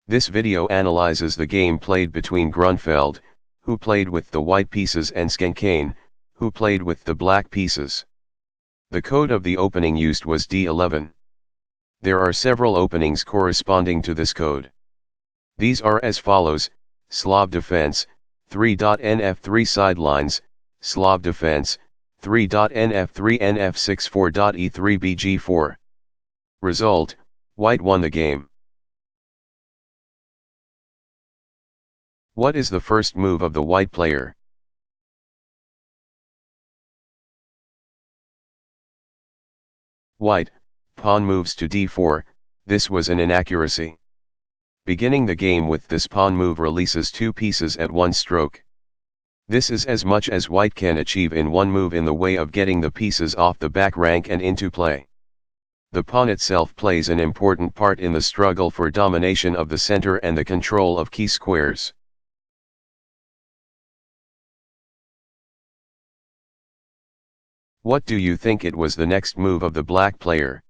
This video analyzes the game played between Grunfeld, who played with the white pieces, and Schenkane, who played with the black pieces. The code of the opening used was D11. There are several openings corresponding to this code. These are as follows: Slav defense, 3.nf3 sidelines, Slav defense, 3.nf3 nf6 4.e3 bg4. Result: white won the game. What is the first move of the white player? White, pawn moves to d4, this was an inaccuracy. Beginning the game with this pawn move releases two pieces at one stroke. This is as much as white can achieve in one move in the way of getting the pieces off the back rank and into play. The pawn itself plays an important part in the struggle for domination of the center and the control of key squares. What do you think it was the next move of the black player?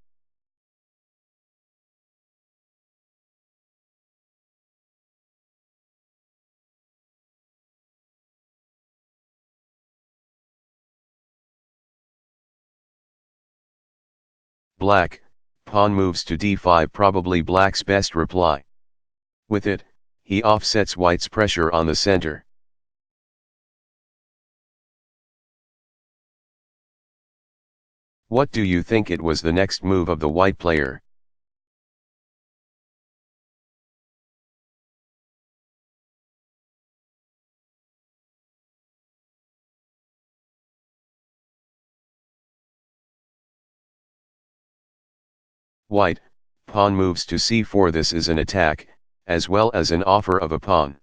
Black, pawn moves to d5, probably black's best reply. With it, he offsets white's pressure on the center. What do you think it was the next move of the white player? White, pawn moves to c4. This is an attack, as well as an offer of a pawn.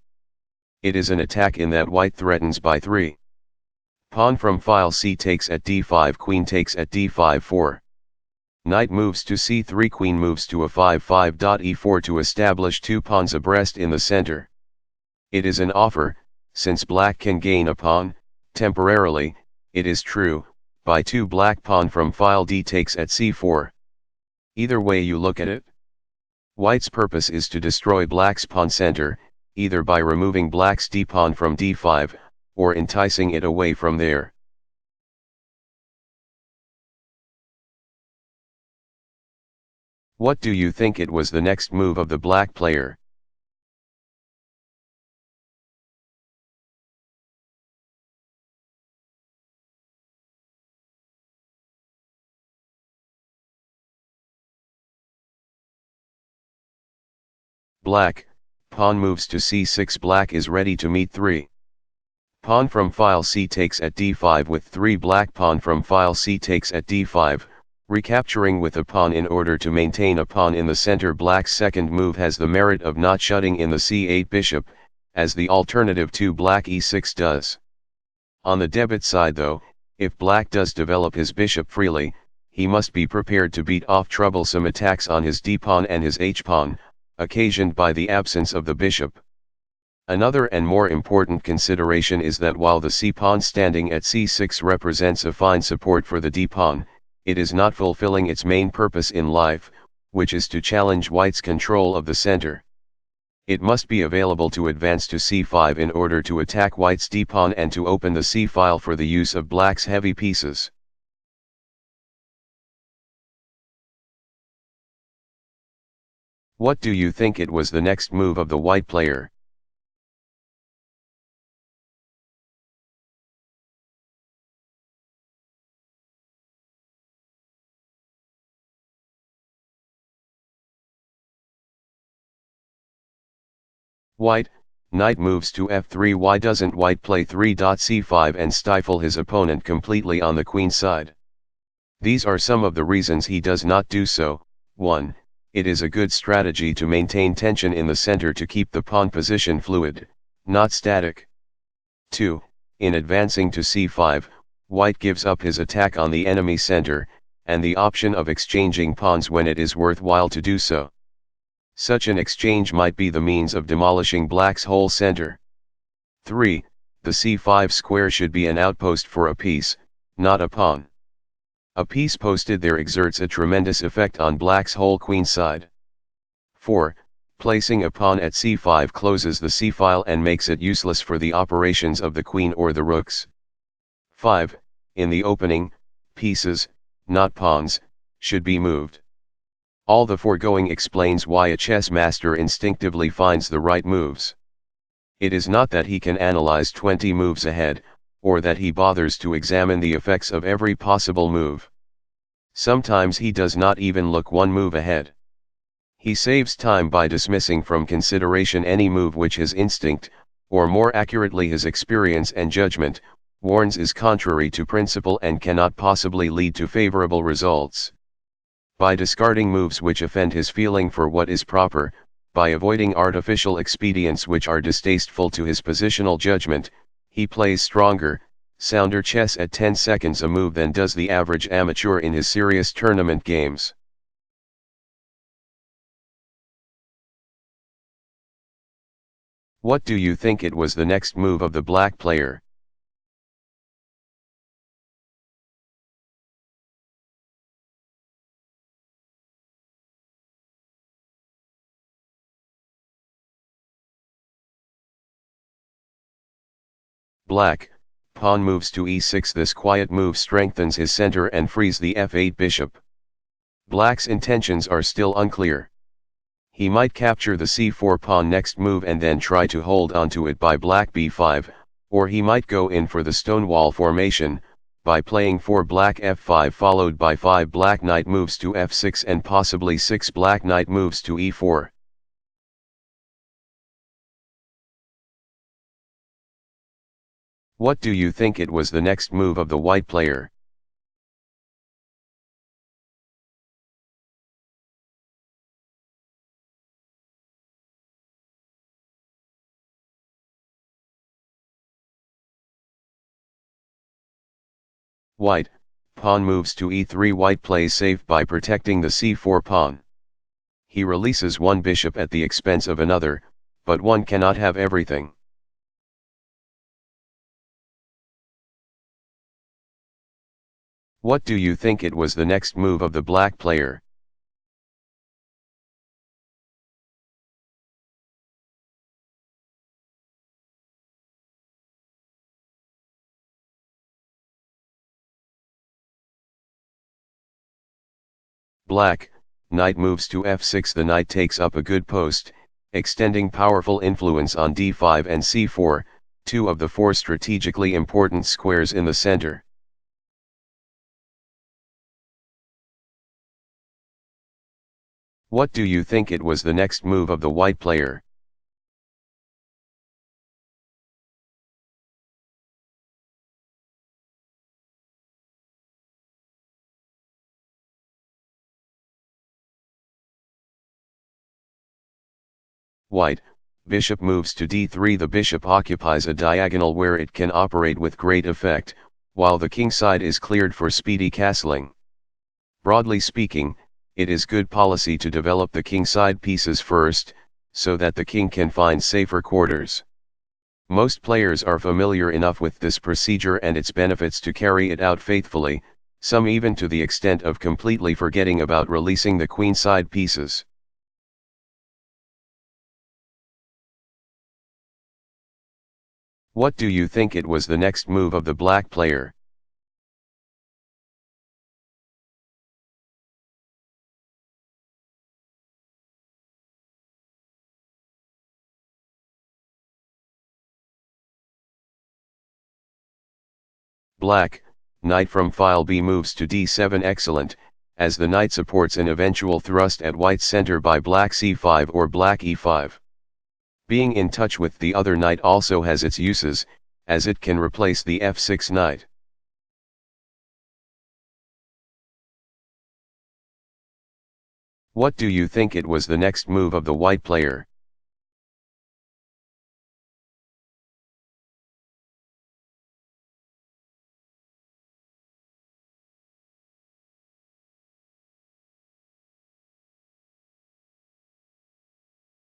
It is an attack in that white threatens by 3. Pawn from file c takes at d5, queen takes at d5 4. Knight moves to c3, queen moves to a5 5.e4 to establish two pawns abreast in the center. It is an offer, since black can gain a pawn, temporarily, it is true, by 2. Black pawn from file d takes at c4. Either way you look at it, white's purpose is to destroy black's pawn center, either by removing black's d-pawn from d5, or enticing it away from there. What do you think it was the next move of the black player? Black, pawn moves to c6. Black is ready to meet 3. Pawn from file c takes at d5 with 3. Black pawn from file c takes at d5, recapturing with a pawn in order to maintain a pawn in the center. Black's second move has the merit of not shutting in the c8 bishop, as the alternative to black e6 does. On the debit side though, if black does develop his bishop freely, he must be prepared to beat off troublesome attacks on his d-pawn and his h-pawn, occasioned by the absence of the bishop. Another and more important consideration is that while the c-pawn standing at c6 represents a fine support for the d-pawn, it is not fulfilling its main purpose in life, which is to challenge white's control of the center. It must be available to advance to c5 in order to attack white's d-pawn and to open the c-file for the use of black's heavy pieces. What do you think it was the next move of the white player? White, knight moves to f3. Why doesn't white play 3.c5 and stifle his opponent completely on the queen side? These are some of the reasons he does not do so. 1. It is a good strategy to maintain tension in the center to keep the pawn position fluid, not static. 2. In advancing to c5, white gives up his attack on the enemy center, and the option of exchanging pawns when it is worthwhile to do so. Such an exchange might be the means of demolishing black's whole center. 3. The c5 square should be an outpost for a piece, not a pawn. A piece posted there exerts a tremendous effect on black's whole queen side. 4. Placing a pawn at c5 closes the c-file and makes it useless for the operations of the queen or the rooks. 5. In the opening, pieces, not pawns, should be moved. All the foregoing explains why a chess master instinctively finds the right moves. It is not that he can analyze 20 moves ahead, or that he bothers to examine the effects of every possible move. Sometimes he does not even look one move ahead. He saves time by dismissing from consideration any move which his instinct, or more accurately his experience and judgment, warns is contrary to principle and cannot possibly lead to favorable results. By discarding moves which offend his feeling for what is proper, by avoiding artificial expedients which are distasteful to his positional judgment, he plays stronger, sounder chess at 10 seconds a move than does the average amateur in his serious tournament games. What do you think it was the next move of the black player? Black, pawn moves to e6. This quiet move strengthens his center and frees the f8 bishop. Black's intentions are still unclear. He might capture the c4 pawn next move and then try to hold onto it by black b5, or he might go in for the stonewall formation, by playing 4 black f5 followed by 5 black knight moves to f6 and possibly 6 black knight moves to e4. What do you think it was the next move of the white player? White, pawn moves to e3. White plays safe by protecting the c4 pawn. He releases one bishop at the expense of another, but one cannot have everything. What do you think it was the next move of the black player? Black, knight moves to f6. The knight takes up a good post, extending powerful influence on d5 and c4, two of the 4 strategically important squares in the center. What do you think it was the next move of the white player? White, bishop moves to d3. The bishop occupies a diagonal where it can operate with great effect, while the king side is cleared for speedy castling. Broadly speaking, it is good policy to develop the king side pieces first, so that the king can find safer quarters. Most players are familiar enough with this procedure and its benefits to carry it out faithfully, some even to the extent of completely forgetting about releasing the queen side pieces. What do you think it was the next move of the black player? Black, knight from file b moves to d7. Excellent, as the knight supports an eventual thrust at white's center by black c5 or black e5. Being in touch with the other knight also has its uses, as it can replace the f6 knight. What do you think it was the next move of the white player?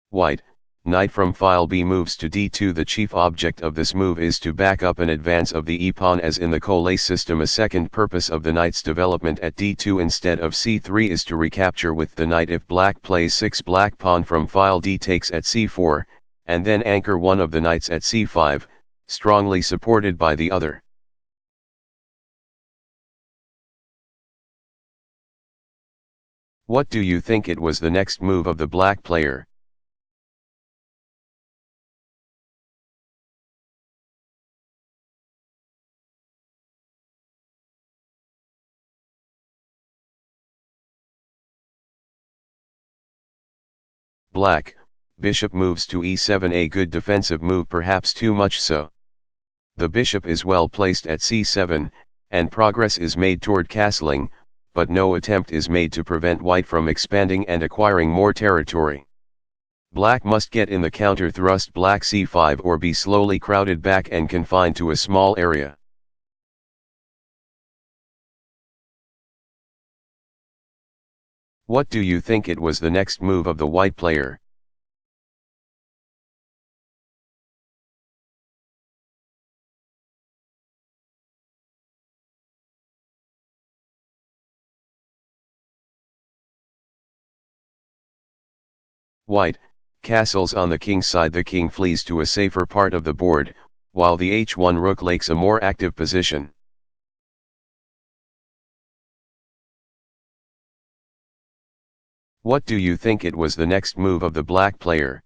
White, knight from file B moves to d2. The chief object of this move is to back up an advance of the e-pawn as in the Collet system. A second purpose of the knight's development at d2 instead of c3 is to recapture with the knight. If black plays 6, black pawn from file D takes at c4, and then anchor one of the knights at c5, strongly supported by the other. What do you think it was the next move of the black player? Black, bishop moves to e7, a good defensive move, perhaps too much so. The bishop is well placed at c7, and progress is made toward castling, but no attempt is made to prevent white from expanding and acquiring more territory. Black must get in the counter thrust black c5 or be slowly crowded back and confined to a small area. What do you think it was the next move of the white player? White castles on the king's side. The king flees to a safer part of the board, while the h1 rook takes a more active position. What do you think it was the next move of the black player?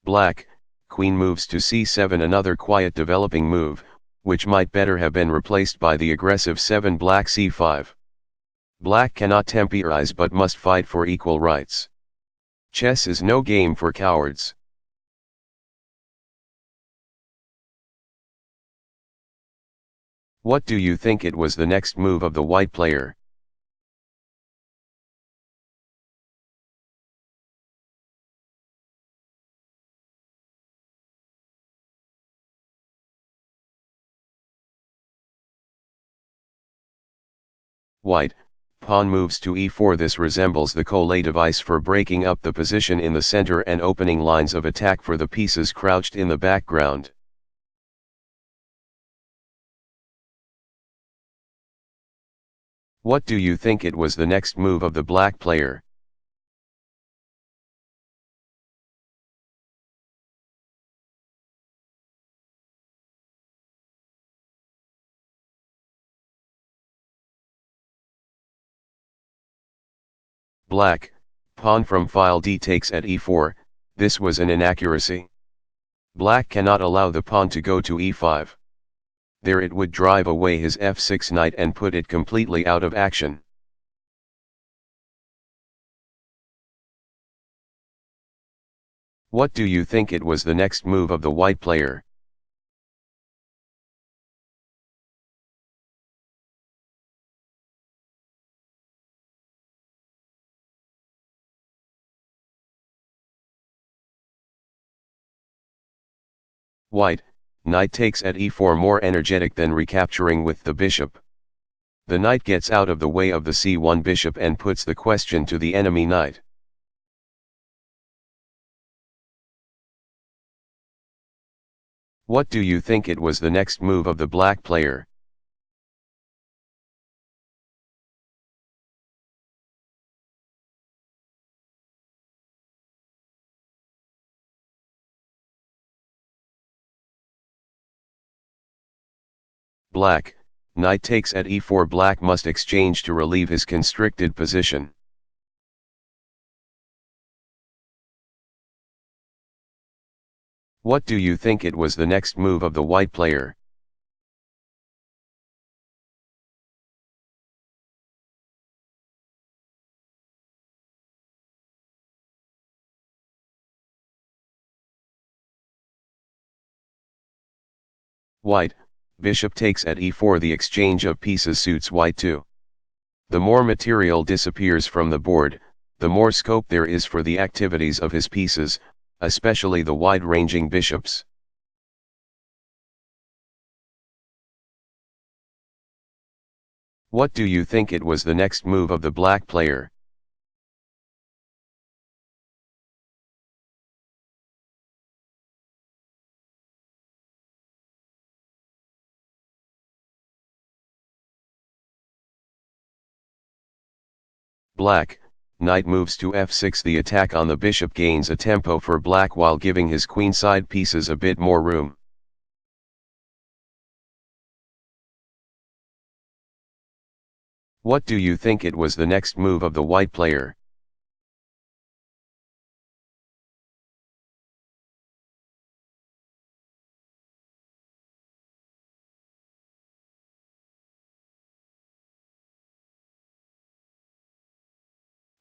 Black, queen moves to c7, another quiet developing move, which might better have been replaced by the aggressive 7 black c5. Black cannot temporize but must fight for equal rights. Chess is no game for cowards. What do you think it was the next move of the white player? White, pawn moves to e4. This resembles the Collet device for breaking up the position in the center and opening lines of attack for the pieces crouched in the background. What do you think it was the next move of the black player? Black, pawn from file D takes at e4, this was an inaccuracy. Black cannot allow the pawn to go to e5. There it would drive away his f6 knight and put it completely out of action. What do you think it was the next move of the white player? White, knight takes at e4, more energetic than recapturing with the bishop. The knight gets out of the way of the c1 bishop and puts the question to the enemy knight. What do you think it was the next move of the black player? Black, knight takes at e4. Black must exchange to relieve his constricted position. What do you think it was the next move of the white player? White, bishop takes at e4. The exchange of pieces suits white too. The more material disappears from the board, the more scope there is for the activities of his pieces. especially the wide-ranging bishops. What do you think it was the next move of the black player? Black, knight moves to f6. The attack on the bishop gains a tempo for black while giving his queenside pieces a bit more room. What do you think it was the next move of the white player?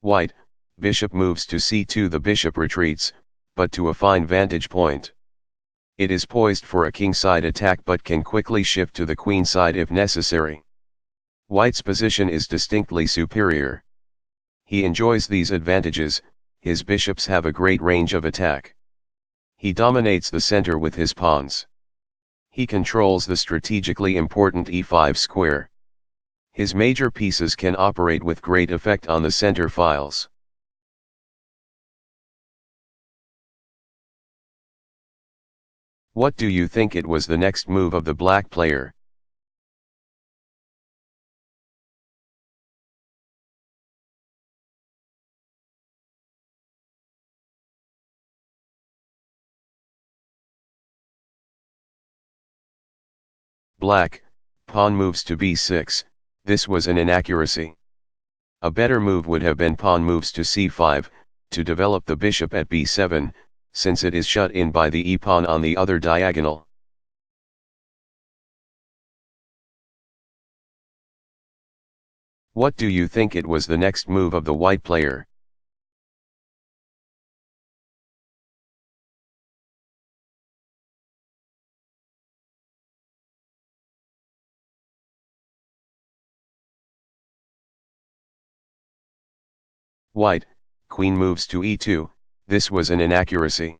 White, bishop moves to c2. The bishop retreats, but to a fine vantage point. It is poised for a kingside attack but can quickly shift to the queenside if necessary. White's position is distinctly superior. He enjoys these advantages. His bishops have a great range of attack. He dominates the center with his pawns. He controls the strategically important e5 square. His major pieces can operate with great effect on the center files. What do you think it was the next move of the black player? Black, pawn moves to b6. This was an inaccuracy. A better move would have been pawn moves to c5, to develop the bishop at b7, since it is shut in by the e-pawn on the other diagonal. What do you think it was the next move of the white player? White, queen moves to e2. This was an inaccuracy.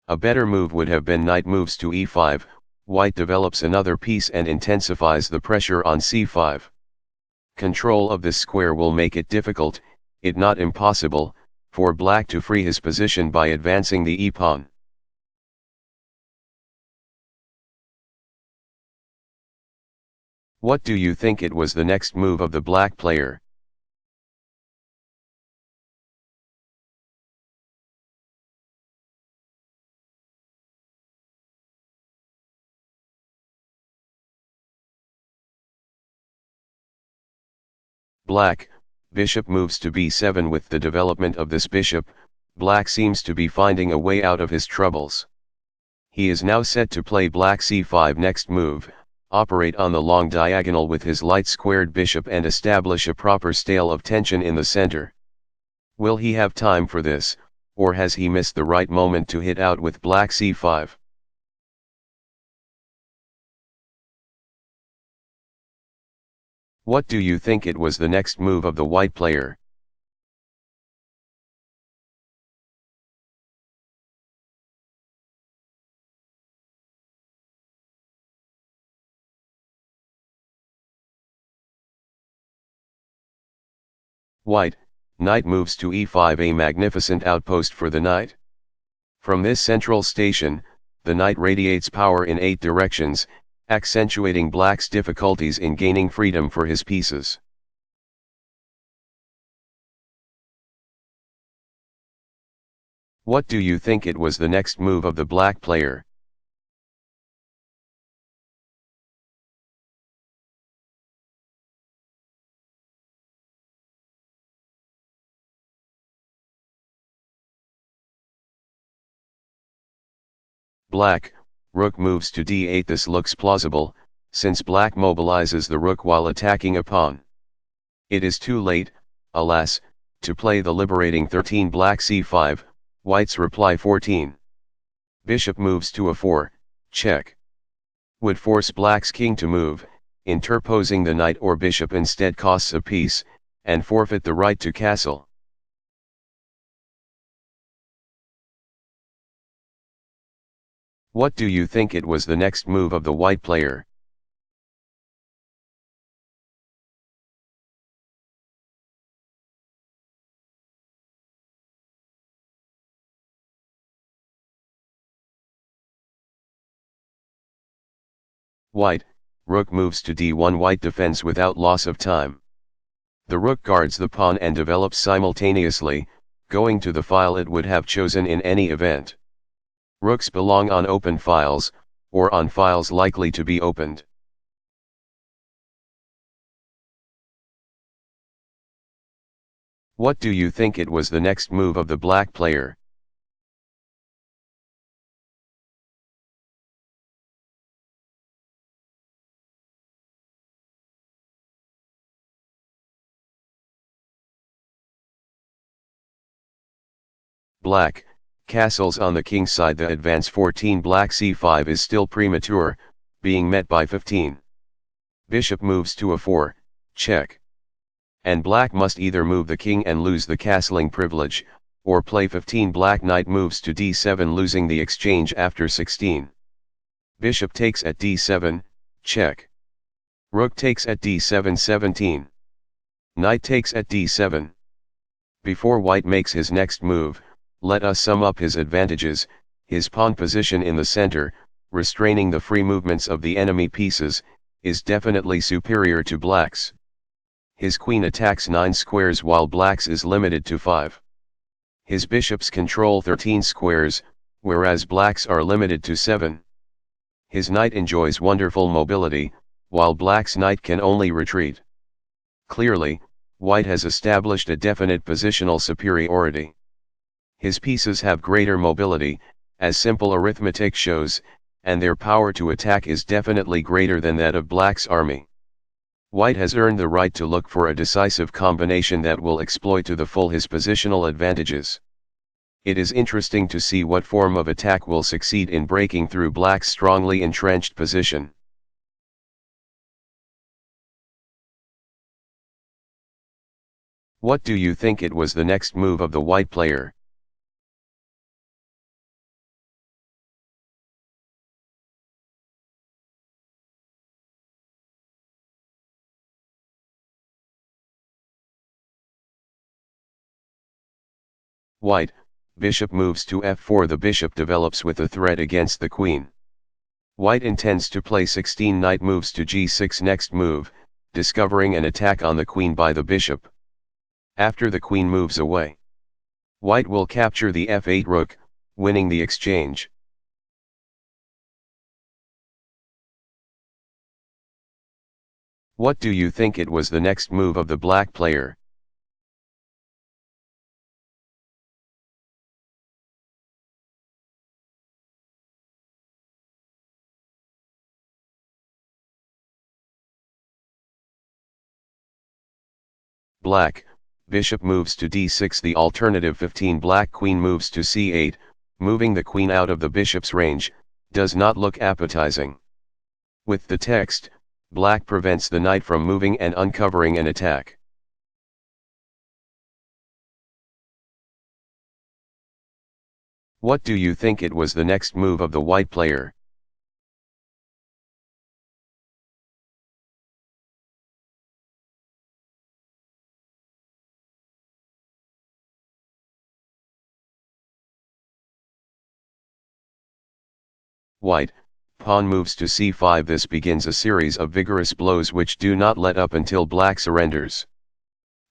A better move would have been knight moves to e5. White develops another piece and intensifies the pressure on c5. Control of this square will make it difficult, if not impossible, for black to free his position by advancing the e-pawn. What do you think it was the next move of the black player? Black, bishop moves to b7. With the development of this bishop, black seems to be finding a way out of his troubles. He is now set to play black c5. Next move, operate on the long diagonal with his light squared bishop and establish a proper stale of tension in the center. Will he have time for this, or has he missed the right moment to hit out with black c5? What do you think it was the next move of the white player? White, knight moves to e5. A magnificent outpost for the knight. From this central station, the knight radiates power in 8 directions, accentuating black's difficulties in gaining freedom for his pieces. What do you think it was the next move of the black player? Black, rook moves to d8. This looks plausible, since black mobilizes the rook while attacking a pawn. It is too late, alas, to play the liberating 13. Black c5, white's reply 14. Bishop moves to a4, check. Would force black's king to move, interposing the knight or bishop instead costs a piece, and forfeit the right to castle. What do you think it was the next move of the white player? White, rook moves to d1. White defends without loss of time. The rook guards the pawn and develops simultaneously, going to the file it would have chosen in any event. Rooks belong on open files, or on files likely to be opened. What do you think it was the next move of the black player? Black, castles on the king's side. The advance 14. Black c5 is still premature, being met by 15. Bishop moves to a4, check. And black must either move the king and lose the castling privilege, or play 15. Black knight moves to d7, losing the exchange after 16. Bishop takes at d7, check. Rook takes at d7, 17. Knight takes at d7. Before white makes his next move, let us sum up his advantages. His pawn position in the center, restraining the free movements of the enemy pieces, is definitely superior to black's. His queen attacks 9 squares while black's is limited to 5. His bishops control 13 squares, whereas black's are limited to 7. His knight enjoys wonderful mobility, while black's knight can only retreat. Clearly, white has established a definite positional superiority. His pieces have greater mobility, as simple arithmetic shows, and their power to attack is definitely greater than that of black's army. White has earned the right to look for a decisive combination that will exploit to the full his positional advantages. It is interesting to see what form of attack will succeed in breaking through black's strongly entrenched position. What do you think it was the next move of the white player? White, bishop moves to f4. The bishop develops with a threat against the queen. White intends to play 16. Knight moves to g6. Next move, discovering an attack on the queen by the bishop. After the queen moves away, white will capture the f8 rook, winning the exchange. What do you think it was the next move of the black player? Black, bishop moves to d6. The alternative 15. Black queen moves to c8, moving the queen out of the bishop's range, does not look appetizing. With the text, black prevents the knight from moving and uncovering an attack. What do you think it was the next move of the white player? White, pawn moves to c5. This begins a series of vigorous blows which do not let up until black surrenders.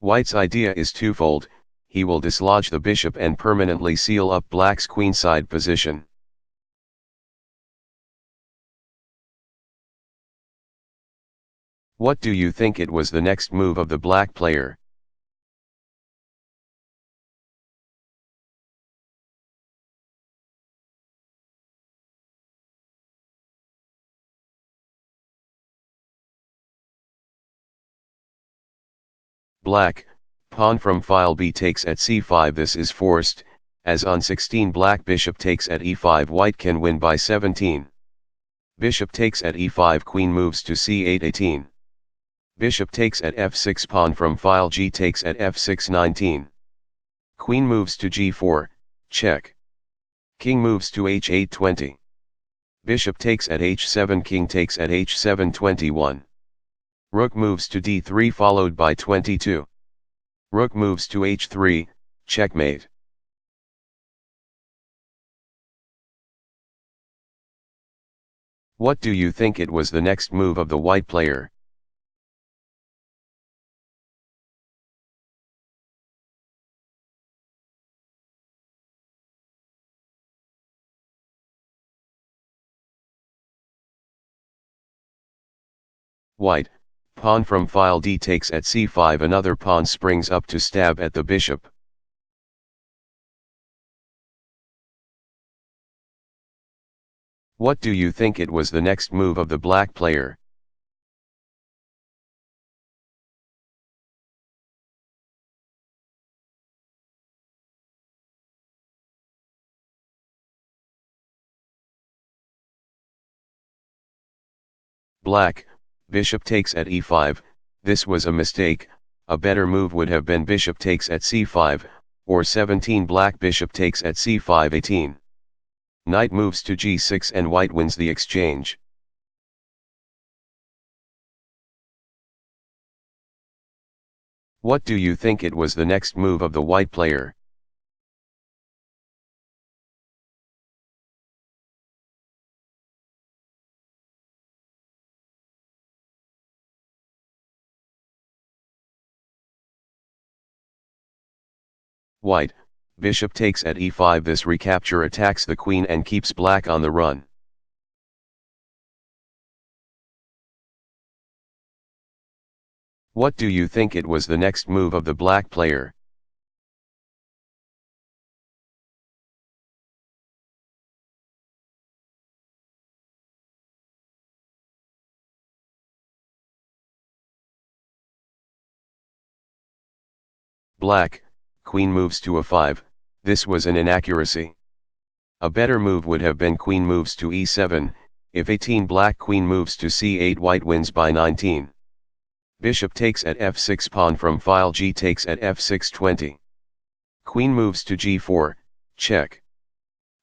White's idea is twofold: he will dislodge the bishop and permanently seal up black's queenside position. What do you think it was the next move of the black player? Black, pawn from file b takes at c5. This is forced, as on 16. Black bishop takes at e5. White can win by 17. Bishop takes at e5. Queen moves to c8, 18. Bishop takes at f6. Pawn from file g takes at f6, 19. Queen moves to g4, check. King moves to h8, 20. Bishop takes at h7, king takes at h7, 21. Rook moves to d3 followed by 22. Rook moves to h3, checkmate. What do you think it was the next move of the white player? White, pawn from file d takes at c5, another pawn springs up to stab at the bishop. What do you think it was the next move of the black player? Black, bishop takes at e5, this was a mistake, a better move would have been bishop takes at c5, or 17. Black bishop takes at c5, 18. Knight moves to g6 and white wins the exchange. What do you think it was the next move of the white player? White, bishop takes at e5, this recapture attacks the queen and keeps black on the run. What do you think it was the next move of the black player? Black, queen moves to a5, this was an inaccuracy. A better move would have been queen moves to e7, if 18. Black queen moves to c8, white wins by 19. Bishop takes at f6, pawn from file g takes at f6, 20. Queen moves to g4, check.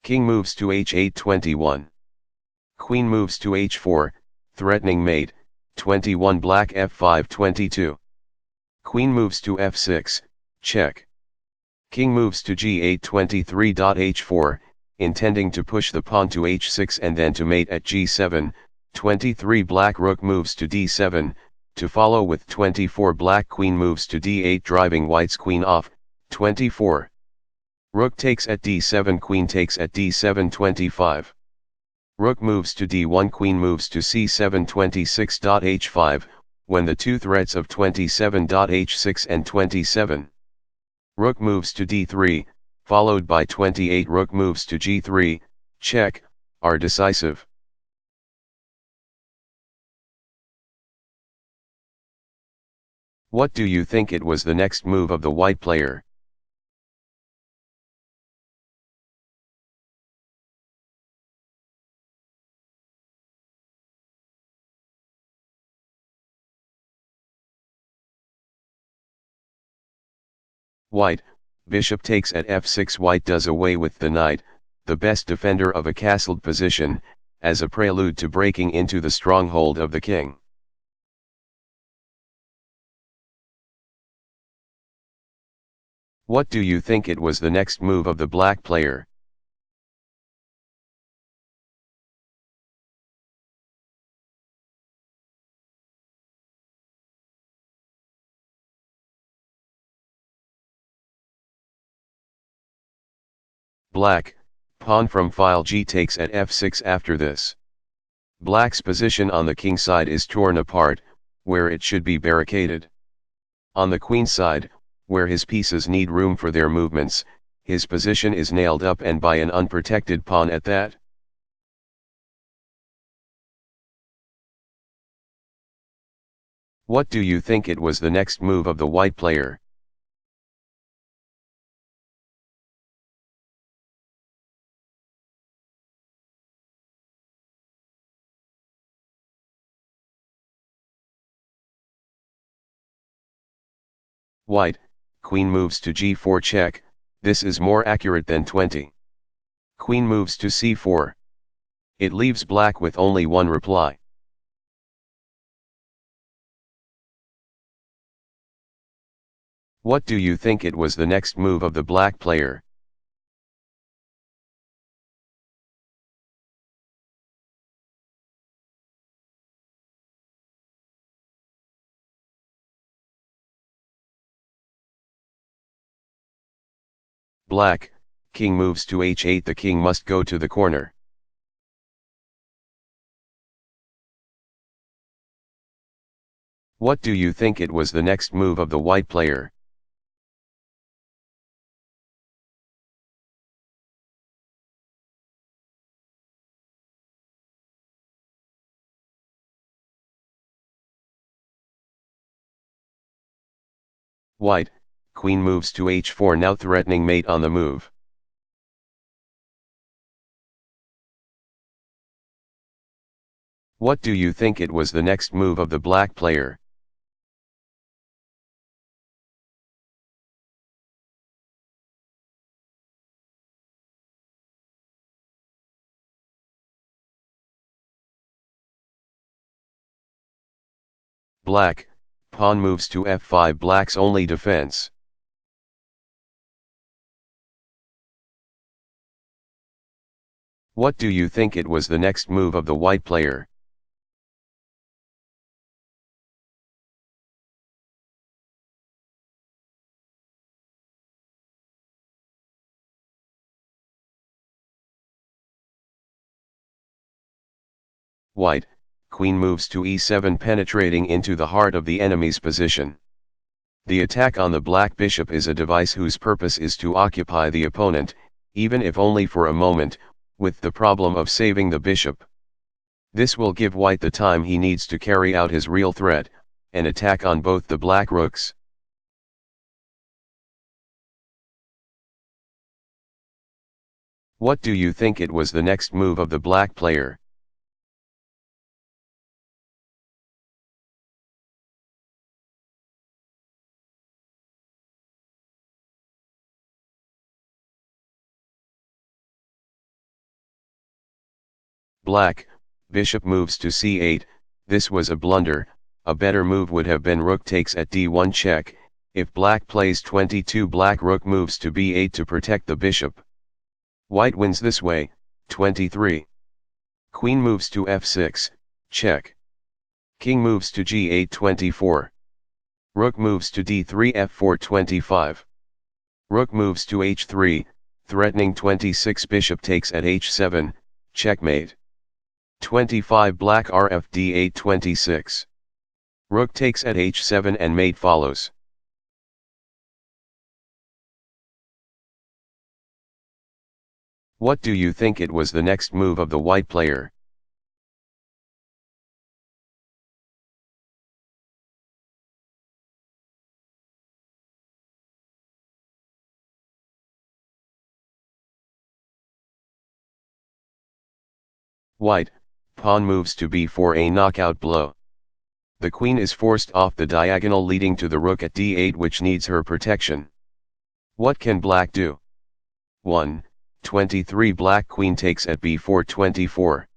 King moves to h8, 21. Queen moves to h4, threatening mate, 21. Black f5, 22. Queen moves to f6, check. King moves to g8, 23. h4, intending to push the pawn to h6 and then to mate at g7, 23. Black rook moves to d7, to follow with 24. Black queen moves to d8, driving white's queen off, 24. Rook takes at d7, queen takes at d7, 25. Rook moves to d1, queen moves to c7, 26. h5, when the two threats of 27. h6 and 27. Rook moves to d3, followed by 28. Rook moves to g3, check, are decisive. What do you think it was the next move of the white player? White, bishop takes at f6, white does away with the knight, the best defender of a castled position, as a prelude to breaking into the stronghold of the king. What do you think it was the next move of the black player? Black, pawn from file g takes at f6. After this, black's position on the king side is torn apart, where it should be barricaded. On the queen side, where his pieces need room for their movements, his position is nailed up, and by an unprotected pawn at that. What do you think it was the next move of the white player? White, queen moves to g4, check, this is more accurate than 20. Queen moves to c4. It leaves black with only one reply. What do you think it was the next move of the black player? Black, king moves to h8. The king must go to the corner. What do you think it was the next move of the white player? White, queen moves to h4, now threatening mate on the move. What do you think it was the next move of the black player? Black, pawn moves to f5, black's only defense. What do you think it was the next move of the white player? White, queen moves to e7, penetrating into the heart of the enemy's position. The attack on the black bishop is a device whose purpose is to occupy the opponent, even if only for a moment, with the problem of saving the bishop. This will give white the time he needs to carry out his real threat, an attack on both the black rooks. What do you think it was the next move of the black player? Black, bishop moves to c8, this was a blunder. A better move would have been rook takes at d1 check. If black plays 22, black rook moves to b8 to protect the bishop. White wins this way, 23. Queen moves to f6, check. King moves to g8, 24. Rook moves to d3, f4, 25. Rook moves to h3, threatening 26. Bishop takes at h7, checkmate. 25. Black rf d8, 26. Rook takes at h7 and mate follows. What do you think it was the next move of the white player? White, pawn moves to b4, a knockout blow. The queen is forced off the diagonal, leading to the rook at d8, which needs her protection. What can black do? 1. 23. Black queen takes at b4, 24.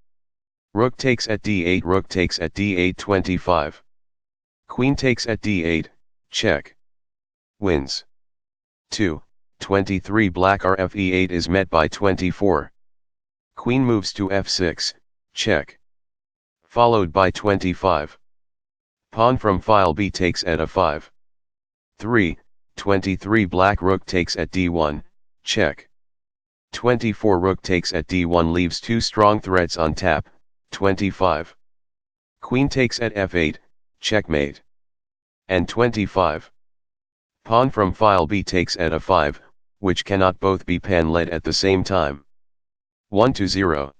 Rook takes at d8, rook takes at d8, 25. Queen takes at d8, check. Wins. 2. 23. Black rf e8 is met by 24. Queen moves to f6, check. Followed by 25. Pawn from file b takes at a5. 3. 23. Black rook takes at d1, check. 24. Rook takes at d1 leaves two strong threats on tap, 25. Queen takes at f8, checkmate. And 25. Pawn from file b takes at a5, which cannot both be pan-led at the same time. 1-0.